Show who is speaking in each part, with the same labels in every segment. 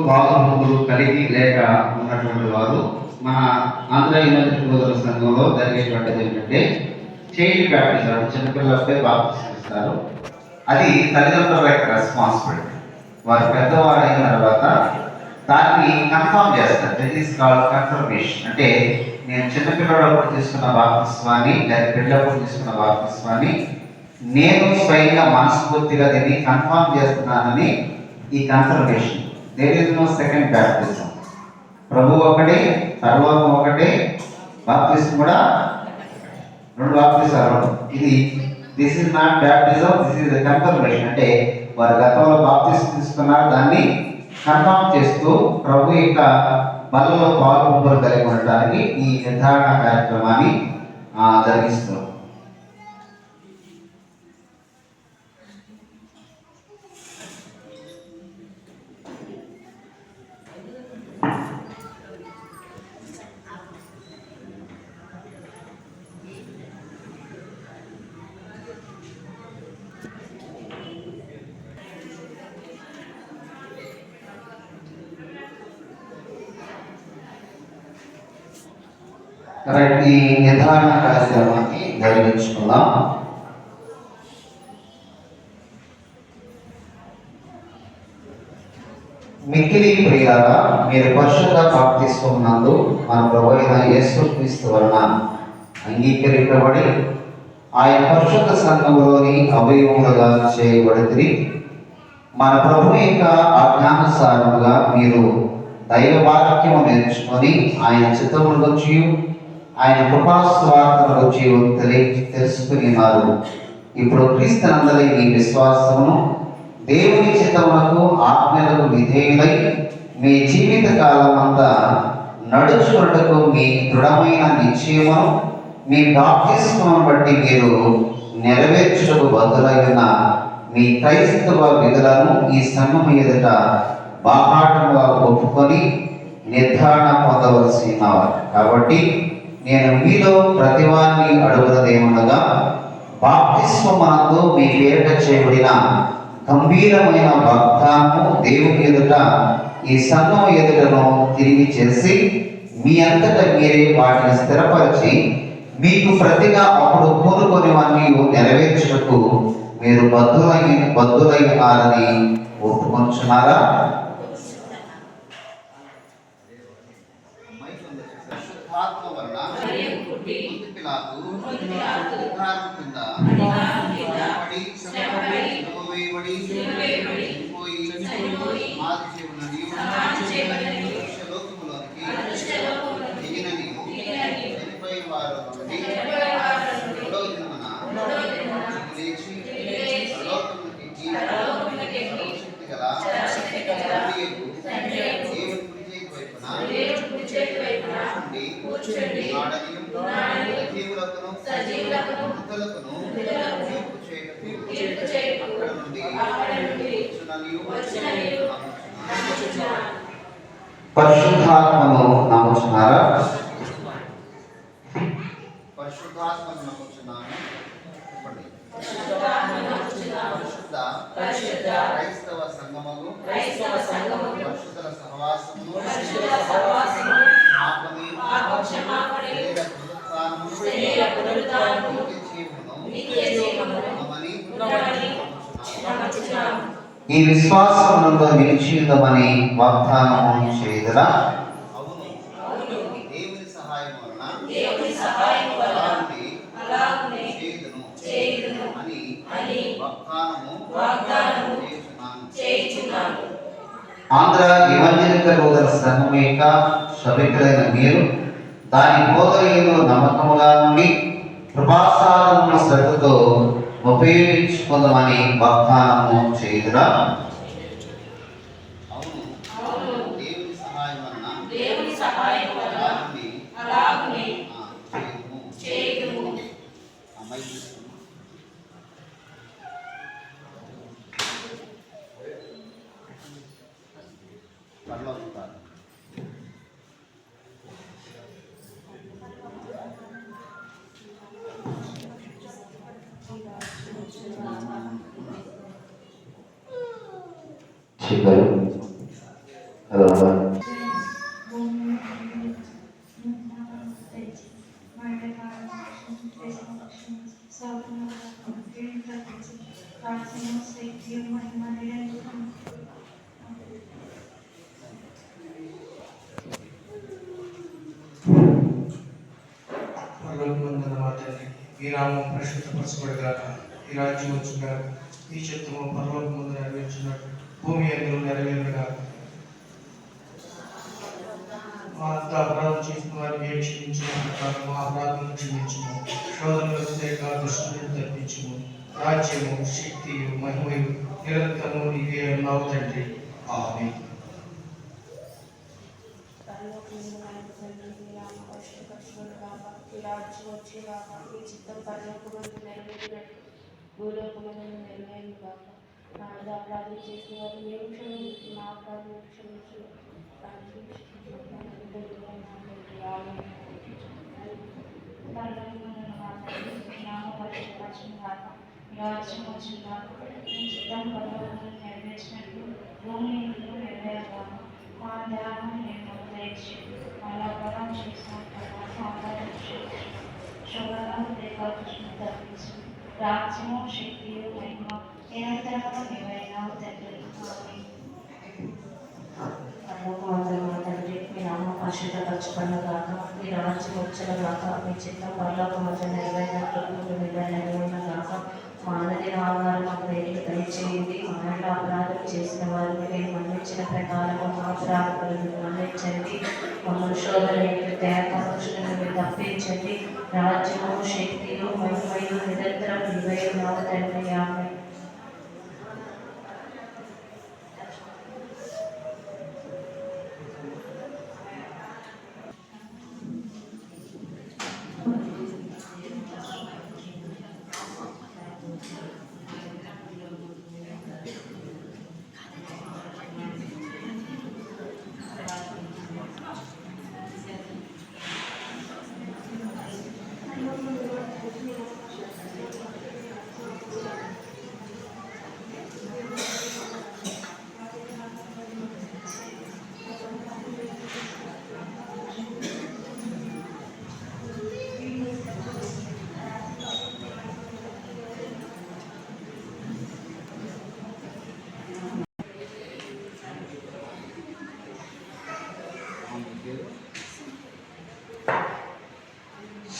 Speaker 1: బాధలు కలిగి లేక ఉన్నటువంటి వారు మన ఆంధ్ర యూనివర్సిటీ సంఘంలో జరిగేటువంటిది ఏంటంటే చైల్డ్ బ్యాప్టిజం, చిన్నపిల్లలపై బాప్తిజం ఇస్తారు. అది తల్లిదండ్రుల యొక్క రెస్పాన్సిబిలిటీ. వారు పెద్దవారు అయిన తర్వాత దాన్ని కన్ఫర్మ్ చేస్తారు. That is called confirmation. అంటే నేను చిన్నపిల్లలప్పుడు తీసుకున్న బాప్తిస్వాన్ని లేదా పెళ్ళప్పుడు తీసుకున్న బాప్తిస్వాన్ని నేను స్వయంగా మనస్ఫూర్తిగా దీన్ని కన్ఫర్మ్ చేస్తున్నానని ఈ confirmation. There is no second baptism. ప్రభు ఒకటే, పరలోకం ఒకటే, బాప్తిజం కూడా రెండు బాప్తిజాలు. ఇది this is not baptism, this is confirmation. అంటే వారి గతంలో బాప్తిజం తీసుకున్నారు, దాన్ని కన్ఫర్మ్ చేస్తూ ప్రభు యొక్క బలలో పాల్గొంపులు కలిగి ఉండడానికి ఈ నిర్ధారణ కార్యక్రమాన్ని జరిగిస్తున్నారు. ఈ నిర్ధారణ కార్యక్రమాన్ని జరిగించుకుందాం. మిక్కిలి ప్రియులారా, మీరు పరిశుద్ధ బాప్తిస్మమునందు మన ప్రభువైన యేసుక్రీస్తు వలన అంగీకరింపబడి ఆయన పరిశుద్ధ సంఘములోని అవయవములుగా చేయబడితిరి. మన ప్రభు యొక్క ఆజ్ఞానుసారముగా మీరు దైవ వాక్యము నేర్చుకొని ఆయన చిత్తమును వచ్చి ఆయన కృపాస్వార్థను వచ్చి తెలుసుకున్నారు. ఇప్పుడు క్రీస్తునందరి ఈ విశ్వాసమును దేవుని చిత్తములకు ఆజ్ఞలకు విధేయులై మీ జీవిత కాలం అంతా నడుచుకున్నటకు మీ దృఢమైన నిశ్చయమును మీ బాప్తిస్మమును బట్టి మీరు నెరవేర్చుటకు బదులైన మీ క్రైస్తవ విధులను ఈ సంఘము ఎదుట బాహాటంగా ఒప్పుకొని నిర్ధారణ పొందవలసి ఉన్నవారు. కాబట్టి నేను మీలో ప్రతివాన్ని అడుగునదేమనగా, బాప్తిస్మమునందు మీ పేరిట చేయబడిన గంభీరమైన వాగ్దానము దేవుని ఎదుట ఈ సంఘం ఎదుటను తిరిగి చేసి మీ అంతటా మీరే వాటిని స్థిరపరిచి మీకు ప్రతిగా అప్పుడు కోరుకొనివన్నీ నెరవేర్చుటకు మీరు బద్ధులైనారని ఒప్పుకొంచున్నారా? పరిశుద్ధాత్మను నమ్ముచున్నారా? పరిశుద్ధాత్మను నమ్ముచున్నాను. పరిశుద్ధ క్రైస్తవ సంఘమును పరిశుద్ధుల సహవాసమును ఈ విశ్వాసమునందు నిలిచియుందమని వాగ్దానము చేయుదురా? దేవుని సహాయము వలన అలాగునే చేయుదును అని వాగ్దానము చేయుచున్నాను. ఆంధ్ర ఎవెంజలికల్ లూథరన్ సంఘం యొక్క సభ్యులైన మీరు దాని బోధనలో నమ్మకముగా ఉండి కృపాసాధనను శ్రద్ధతో ఉపయోగించుకుందామని వాగ్దానము చేయుదురా? దేవుని సహాయం వలన అలాగునే చేయుదుము. చెప్పారు.
Speaker 2: పరలోకమందున్న మా తండ్రి, ఈ నామం పరిశుద్ధపరచబడుగాక, ఈ రాజ్యం వచ్చుగాక, ఈ చిత్తము పరలోకమందు నెరవేర్చున్నట్టు భూమి యందు నెరవేరుగాక. మా అపరాధం చేసిన వారిని క్షమించిన ప్రకారం మా అపరాధం క్షమించుము, శోధనలకు తేక దుష్టులను తప్పించుము. రాజ్యము, శక్తియు, మహిమయు నిరంతరము నీవే ఉన్నావు తండ్రి. ఆమేన్.
Speaker 3: అపరాధం చేసిన వారు మేము క్షమించు, మా అపరాధం క్షమించు. రాజ్యం వచ్చిన చిత్తం పర్వతం నెరవేర్చినట్టు భూమి నెరవేరుగా మా ధ్యానం నేను దయచి అలా పరం చేసిన శోభను దేవకృష్ణ తప్పించు. రాజ్యము, శక్తియు, మహిమ నిరంతరము నీవైనావు తండ్రి. తండ్రి, మీ నామం పరిశుద్ధపరచబడుగాక, మీ రాజ్యం వచ్చుగాక, మీ చిత్తం పరలోకమందు నెరవేరినట్లు భూమి మీద నెరవేరుగాక. మా అనుదిన ఆహారం మాకు నేటికి దయచేయండి. మా అపరాధం చేసిన వారిని మేము మన్నించిన ప్రకారము మా అపరాధములను మన్నించండి. మమ్మల్ని శోధనకు తేక దుష్టులను తప్పించండి. రాజ్యము, శక్తియు, మహిమయు నిరంతరం నీవై ఉన్నావు తండ్రి. ఆమేన్.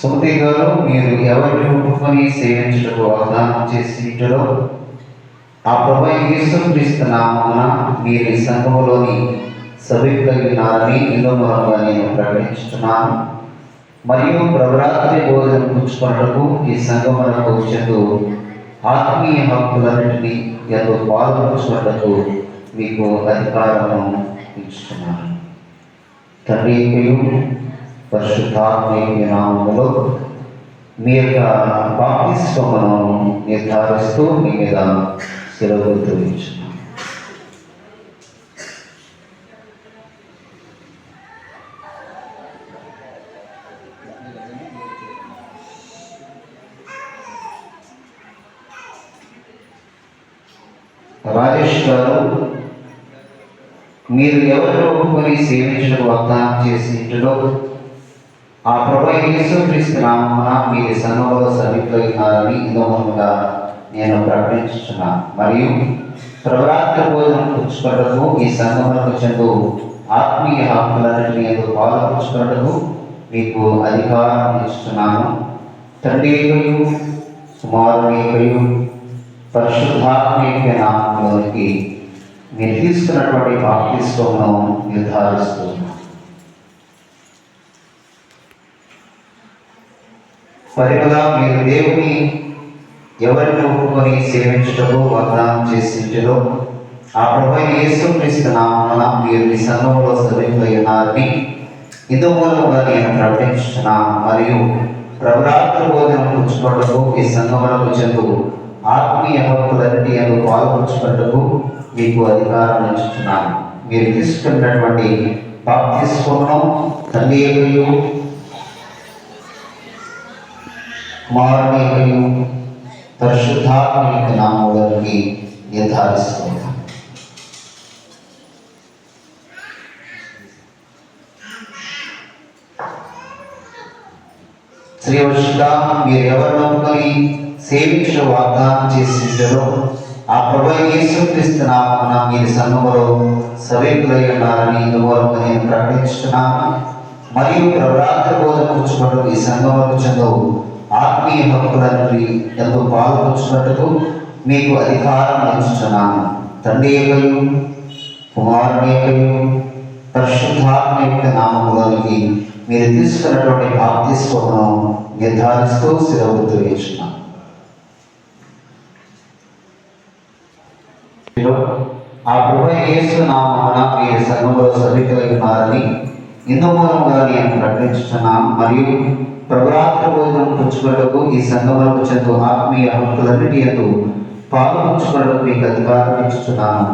Speaker 1: సుమతి గారు, మీరు ఎవరిని ఒప్పుకొని సేవించటకు వాగ్దానం చేసినట్లో ఆ ప్రభు యేసుక్రీస్తు నామమున మీరు ఈ సంఘములోని సభ్యులైనారని ఇందు మూలంగా నేను ప్రకటించుతున్నాను. మరియు ప్రభురాత్రి భోజనం పుచ్చుకొనుటకు ఈ సంఘమునకు చెందు ఆత్మీయ హక్కులన్నింటినీ ఎంతో పాల్పంచుకున్నటకు మీకు అధికారము ఇస్తున్నాను. తండ్రి పరిశుద్ధాత్మ నామములో మీ యొక్క బాప్తిస్మమును నిర్ధారిస్తూ మీ మీద సెలవు ఇచ్చున్నాను. రాజేష్ గారు, మీరు ఎవరు ఒప్పుకొని సేవించడం వాగ్దానం చేసినట్లో ఆ ప్రభు యేసుక్రీస్తు నామమున మీరు సంఘములో సభ్యులైనారని ఇందుమూలంగా నేను ప్రకటించుచున్నాను. మరియు ప్రభురాత్రి భోజనం పుచ్చుకొనుటకు ఈ సంఘములకు చెందు ఆత్మీయ హక్కులన్నింటినీ ఎందు పాల్పంచుకొనుటకు మీకు అధికారం ఇస్తున్నాను. తండ్రి కుమారుని పరిశుద్ధాత్మ నామంలోనికి మీరు తీసుకున్నటువంటి బాప్తిస్మమును నిర్ధారిస్తున్నాను. పరిమళ, మీరు దేవుని ఎవరిని ఒప్పుకొని సేవించుటకు వాగ్దానం చేసించో ఆ ప్రభు యేసుక్రీస్తు నామమున మీరు ఈ సంఘములో సభ్యులై ఉన్నారని ఇందు మూలంగా నేను ప్రకటించుతున్నాను. మరియు ప్రభురాత్రి భోజనం పుచ్చుకొనుటకు ఈ సంఘములకు చెందు ఆత్మీయ హక్కులన్నిటి యందు పాల్పంచుకొనుటకు మీకు అధికారం ఇస్తున్నాను. మీరు తీసుకున్నటువంటి బాప్తిస్మమును తండ్రి కుమారుని పరిశుద్ధాత్మ నామములోకి నిర్ధారిస్తున్నాను. శ్రీవృష్ణ మీరు ఎవరు నమ్ముకొని సేవించు వాగ్దానం చేసింటారో ఆ ప్రభు యేసుక్రీస్తు నామమున మీరు సంఘములో సభికులై ఉన్నారని ఇందువరకు నేను ప్రకటిస్తున్నాను. మరియు ప్రభాత బోధ కూర్చున్నట్టు ఈ సంఘములకు చెందు ఆత్మీయ హక్కులన్నీ ఎంతో పాల్పంచున్నట్టుకు మీకు అధికారం ఇస్తున్నాను. తండ్రి యొక్కయు కుమారుని యొక్కయు పరిశుద్ధాత్మ యొక్క నామములోనికి మీరు తీసుకున్నటువంటి బాప్తిస్మమును నిర్ధారిస్తూ శిరవృత్తి వేస్తున్నాను. ఆ ప్రభు యేసు నామమున మీరు సంఘములో సభికులై ఉన్నారని ఇందుమూలంగా నేను ప్రకటించుతున్నాను. మరియు ప్రభాత భోజనం పుచ్చుకొనుటకు ఈ సంఘములకు చెందు ఆత్మీయ హక్కులన్నిటి యందు పాల్పంచుకొనుటకు మీకు అధికారం ఇస్తున్నాను.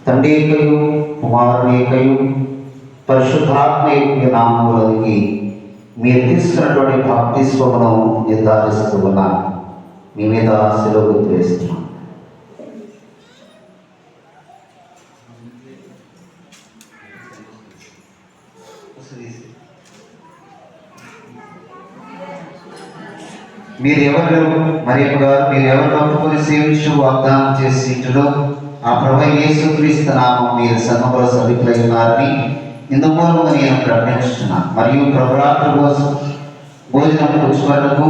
Speaker 1: తండ్రి యొక్కయు కుమారుని యొక్కయు పరిశుద్ధాత్మ యొక్క నామములోనికి మీరు తీసుకున్నటువంటి బాప్తిస్మమును నిర్ధారిస్తూ ఉన్నాను. మీ మీద శిలువ గుర్తు వేస్తున్నాను. మీరు ఎవరు నమ్ముకొని సేవించు వాగ్దానం చేసింటులో ఆ ప్రభు యేసుక్రీస్తు నామం మీరు సంఘములో సభికులై ఉన్నారని ఇందుమూలంగా నేను ప్రకటిస్తున్నాను. మరియు ప్రభాత భోజనం పుచ్చుకొనుటకు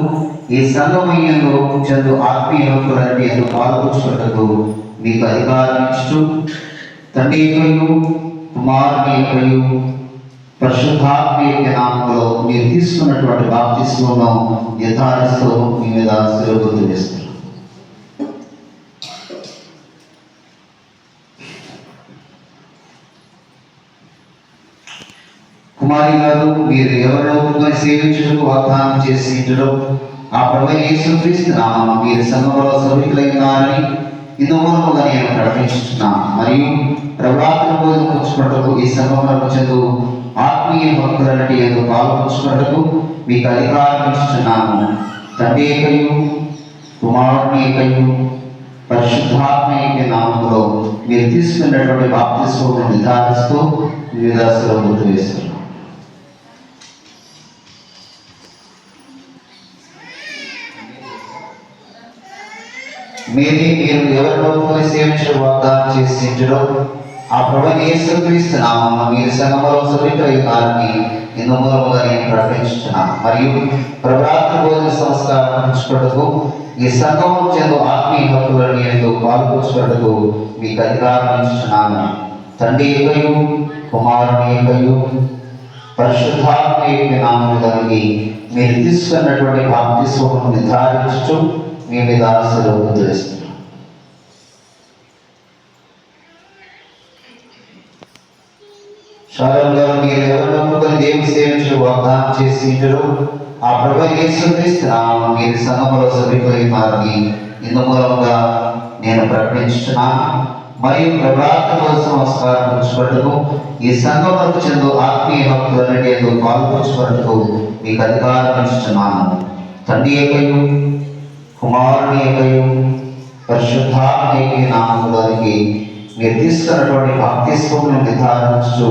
Speaker 1: ఈ సంఘమయ్యంలో చెందు ఆత్మీయ హక్కులన్నీ ఎందుకు పాల్పంచుకొనుటకు మీకు అధికారం ఇస్తూ తండ్రి యొక్కయు కుమారుని యొక్కయు పరిశుద్ధాత్మ యొక్క నామములో మీరు తీసుకున్నటువంటి బాప్తిస్మమును నిర్ధారిస్తూ మీ మీద శిలువ గుర్తు వేస్తున్నాను. కుమారి గారు మీరు ఎవరిలో సేవించుటకు వాగ్దానం చేసింటారో ఆ ప్రభు యేసుక్రీస్తు నామమున మీరు సంఘములో సభికులై ఉన్నారని ఇందుమూలముగా నేను ప్రకటిస్తున్నాను. మరియు ప్రభాత భోజనం పుచ్చుకొనుటకు ఈ సంఘములకు చెందు ఆత్మీయ భక్తులన్నిటి యందు పాల్పంచుకొనుటకు మీకు అధికారం ఇస్తున్నాను. తండ్రి యొక్కయు కుమారుని యొక్కయు పరిశుద్ధాత్మ యొక్క నామములో మీరు తీసుకున్నటువంటి బాప్తిస్మమును నిర్ధారిస్తూ వివిధ శిలువ గుర్తు వేస్తున్నారు. మీరు ఎవరిలో సేవించు వాగ్దానం చేసింటారో ఆ ప్రభు యేసుక్రీస్తు నామమున మీరు సంఘములో సభికులై ఉన్నారని ఇందుమూలముగా నేను ప్రకటిస్తున్నాను. మరియు ప్రభాత భోజన సంస్కారం పుచ్చుకొనుటకు ఈ సంఘములకు చెందు ఆత్మీయ హక్కులన్నీ ఎందుకు పాల్పంచుకొనుటకు మీకు అధికారం ఇస్తున్నాను. తండ్రి యొక్కయు కుమారుని యొక్కయు పరిశుద్ధాత్మ యొక్క నామములోనికి మీరు తీసుకున్నటువంటి బాప్తిస్మమును నిర్ధారించుచు మీ మీద శిలువ గుర్తు వేస్తున్నాను. శారంగా మీరు ఎవరు నమ్ముకొని దేవుని సేవించు వాగ్దానం చేసింటారో ఆ ప్రభు యేసుక్రీస్తు నామమున మీరు సంఘములో సభికులై ఉన్నారని ఇందుమూలముగా నేను ప్రకటించుతున్నాను. మరియు ప్రభాత భోజన సంస్కారం పుచ్చుకొనుటకు ఈ సంఘములకు చెందు ఆత్మీయ హక్కులన్నిటి యందు పాల్పంచుకొనుటకు మీకు అధికారం ఇస్తున్నాను. తండ్రి యొక్కయు కుమారుని యొక్కయు పరిశుద్ధాత్మ యొక్క నామములోనికి మీరు తీసుకున్నటువంటి బాప్తిస్మమును నిర్ధారించు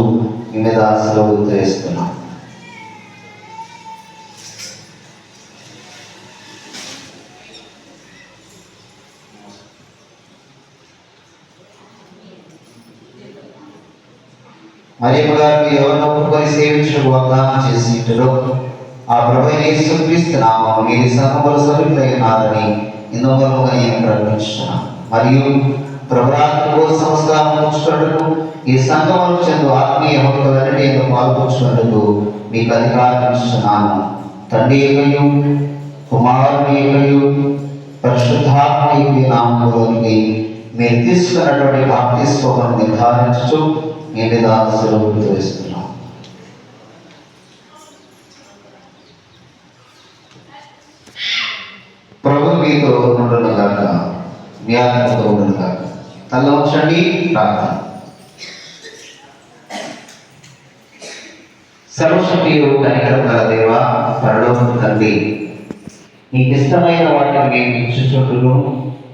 Speaker 1: మీ మీద శిలువ గుర్తు వేస్తున్నాను. మరియు మీరు ఎవరు నమ్ముకొని సేవించు వాగ్దానం చేసింటారో ఆ ప్రభు యేసుక్రీస్తు నామమున మీరు సంఘములో సభికులై ఉన్నారని ఇందుమూలముగా నేను ప్రకటిస్తున్నాను. మరియు ప్రభాత భోజన సంస్కారం పుచ్చుకొనుటకు ఈ సంఘములకు చెందు ఆత్మీయ హక్కులన్నిటి యందు పాల్పంచుకొనుటకు మీకు అధికారం ఇస్తున్నాను. తండ్రి యొక్కయు కుమారుని యొక్కయు పరిశుద్ధాత్మ యొక్క నామములోనికి మీరు తీసుకున్నటువంటి బాప్తిస్మమును నిర్ధారించుచు మీ మీద శిలువ గుర్తు వేస్తున్నాను. ప్రభు మీతో ఉండును గాక, మీ ఆత్మతో ఉండును గాక. తల ఉంచండి, ప్రార్థన. సర్వశక్తియు కనికరం గల దేవా, పరలోకపు తండ్రి, నీకు ఇష్టమైన వాటిని మేము ఇచ్చుచుంటును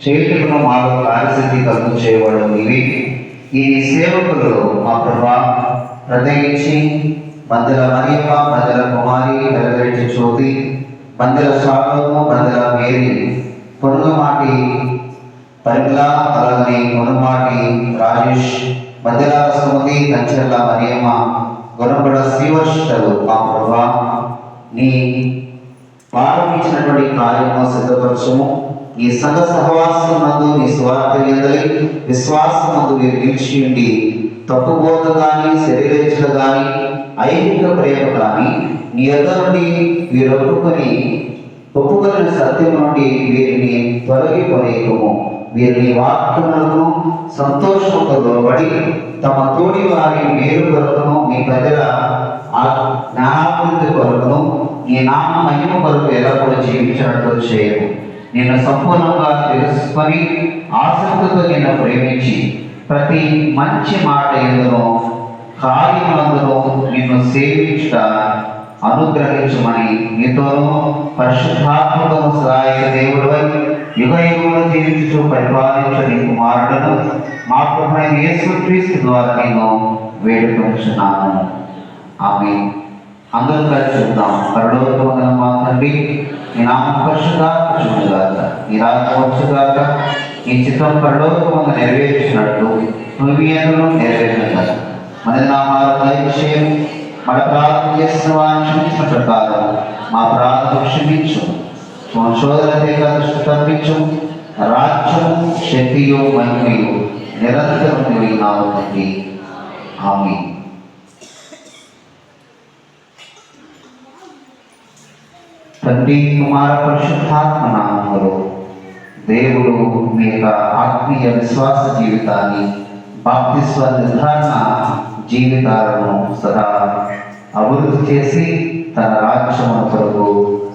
Speaker 1: చేతులను మాలో కార్యసిద్ధి కలుగు చేయవాడు నీవి. ఈ సేవకులలో మా ప్రభా ప్రత్యేకించి మధ్యల మరియమ్మ, మధ్యల కుమారి, వెలగరెడ్డి జ్యోతి, బందెల స్వాగతము, బందెల మేరీ, పొనుగమాటి పరిమళ, అలాగని పొనుమాటి రాజేష్, మధ్యల సుమతి, కంచెర్ల మరియమ్మ, గొరంబడ శ్రీవర్షలు మా ప్రభా నీ ప్రారంభించినటువంటి కార్యము సిద్ధపరచము. ఈ సంఘ సహవాసం నందు నీ స్వార్థ ఎందలి విశ్వాసం నందు మీరు నిలిచి ఉండి తప్పుబోత కానీ శరీరేచ్ఛలు కానీ ఐహిక ప్రేమ కానీ నీ యొద్ద నుండి వీరు ఒప్పుకొని సత్యం నుండి వీరిని తొలగిపోయేయము. వీరిని వాక్యములను సంతోషంతో లోబడి తమ తోడి వారి మేలు కొరకును మీ ప్రజల జ్ఞానాభివృద్ధి కొరకును నీ నామ మహిమ కొరకు ఎల్లప్పుడూ జీవించినట్లు చేయము. నిన్ను సంపూర్ణంగా తెలుసుకొని ఆసక్తితో నిన్ను ప్రేమించి ప్రతి మంచి మాట ఎందును కార్యములందును నిన్ను సేవించుట అనుగ్రహించమని నీతోనూ పరిశుద్ధాత్మతోనూ సహాయక దేవుడవై యుగ యుగములు జీవించు పరిపాలించు నీ కుమారుడను మా ప్రభువైన యేసుక్రీస్తు ద్వారా నేను వేడుకొంచున్నాను. ఆమేన్. అందరూ కలిసి చూద్దాం. పరలోకమందున మా తండ్రి, నీ నామం పరిశుద్ధపరచునుగాక, నీ రాజ్యం వచ్చుగాక, నీ చిత్తం పరలోకమందు నెరవేర్చినట్లు భూమి యందును నెరవేరునుగాక. మన నామాలు దయచేయము. మన ప్రార్థన చేసిన వారిని క్షమించిన ప్రకారం మా ప్రార్థన క్షమించు. శోధన దృష్టి తప్పించు. రాజ్యము, శక్తియు, మహిమయు నిరంతరం నీవు తండ్రి. ఆమేన్. తండ్రి, కుమార, పరిశుద్ధాత్మ నామములో దేవుడు మీ యొక్క ఆత్మీయ విశ్వాస జీవితాన్ని, బాప్తిస్వ నిర్ధారణ జీవితాలను సదా అభివృద్ధి చేసి తన రాజ్యముల కొరకు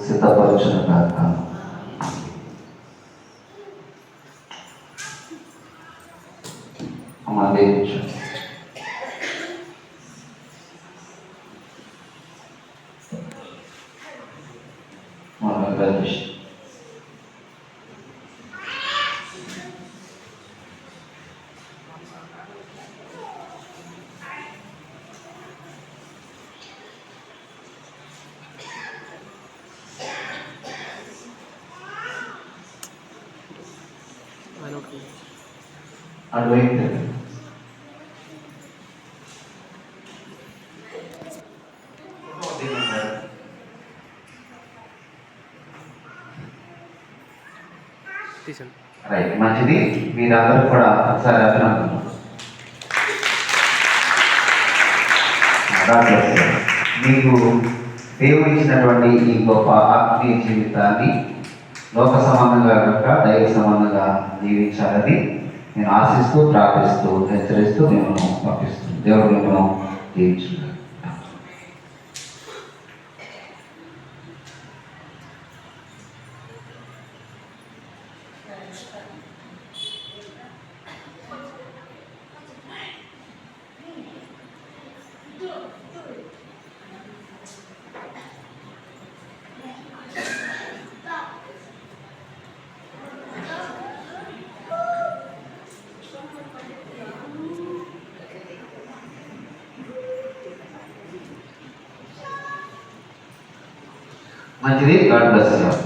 Speaker 1: సిద్ధపరచునుగాక. అటువైపు రైట్, మంచిది. మీరందరూ కూడా ఒకసారి అభినందనలు. మీకు దేవుడు ఇచ్చినటువంటి ఈ గొప్ప ఆత్మీయ జీవితాన్ని లోక సంబంధంగా కనుక దైవ సంబంధంగా జీవించాలని నేను ఆశిస్తూ, ప్రార్థిస్తూ, హెచ్చరిస్తూ మిమ్మల్ని పంపిస్తున్నాను. దేవుడు మిమ్మల్ని జీవించున్నాను. మంచిది. God bless you.